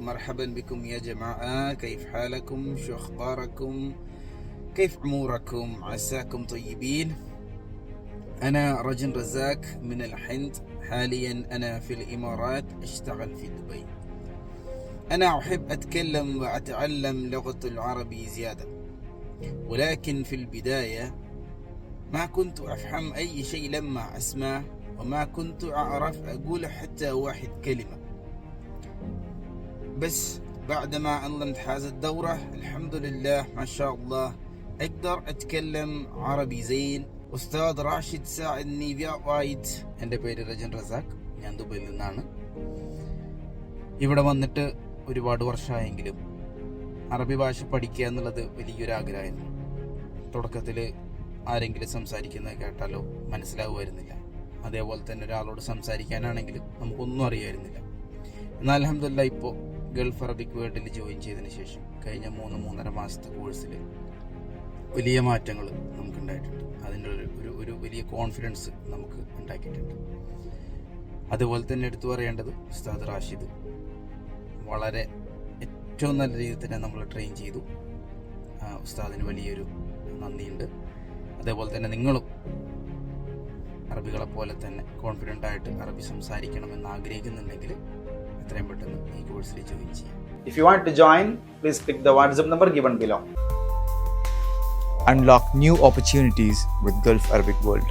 مرحبا بكم يا جماعة. كيف حالكم؟ شو أخباركم؟ كيف أموركم؟ عساكم طيبين. أنا رجل رزاق من الهند. حاليا أنا في الإمارات، أشتغل في دبي. أنا أحب أتكلم وأتعلم لغة العربي زيادة، ولكن في البداية ما كنت أفهم أي شيء لما أسمع، وما كنت أعرف أقول حتى واحد كلمة. بس بعدما أنظمت هذه الدورة الحمد لله ما شاء الله أقدر أتكلم عربي زين. ഉസ്താദ് റാഷിദ് സാഇദ്നി വായിദ്. എൻ്റെ പേര് രജൻ റസാഖ്. ഞാൻ ദുബൈയിൽ നിന്നാണ്. ഇവിടെ വന്നിട്ട് ഒരുപാട് വർഷമായെങ്കിലും അറബി ഭാഷ പഠിക്കുക എന്നുള്ളത് വലിയൊരു ആഗ്രഹമായിരുന്നു. തുടക്കത്തിൽ ആരെങ്കിലും സംസാരിക്കുന്നത് കേട്ടാലോ മനസ്സിലാവുമായിരുന്നില്ല. അതേപോലെ തന്നെ ഒരാളോട് സംസാരിക്കാനാണെങ്കിലും നമുക്കൊന്നും അറിയായിരുന്നില്ല. എന്നാൽ അൽഹംദുലില്ലാഹ് ഇപ്പോൾ ഗൾഫ് അറബിക് വേൾഡിൽ ജോയിൻ ചെയ്തതിന് ശേഷം കഴിഞ്ഞ 3-3.5 മാസത്തെ കോഴ്സിൽ വലിയ മാറ്റങ്ങൾ നമുക്കുണ്ടായിട്ടുണ്ട്. അതിൻ്റെ ഒരു വലിയ കോൺഫിഡൻസ് നമുക്ക് ഉണ്ടാക്കിയിട്ടുണ്ട്. അതുപോലെ തന്നെ എടുത്തു പറയേണ്ടത് ഉസ്താദ് റാഷിദ് വളരെ ഏറ്റവും നല്ല രീതിയിൽ തന്നെ നമ്മൾ ട്രെയിൻ ചെയ്തു. ഉസ്താദിന് വലിയൊരു നന്ദിയുണ്ട്. അതേപോലെ തന്നെ നിങ്ങളും അറബികളെ പോലെ തന്നെ കോൺഫിഡൻ്റ് ആയിട്ട് അറബി സംസാരിക്കണമെന്ന് ആഗ്രഹിക്കുന്നുണ്ടെങ്കിൽ എത്രയും പെട്ടെന്ന് ഈ കോഴ്സിൽ ജോയിൻ ചെയ്യാം. If you want to join, please click the WhatsApp number given below. Unlock new opportunities with Gulf Arabic World.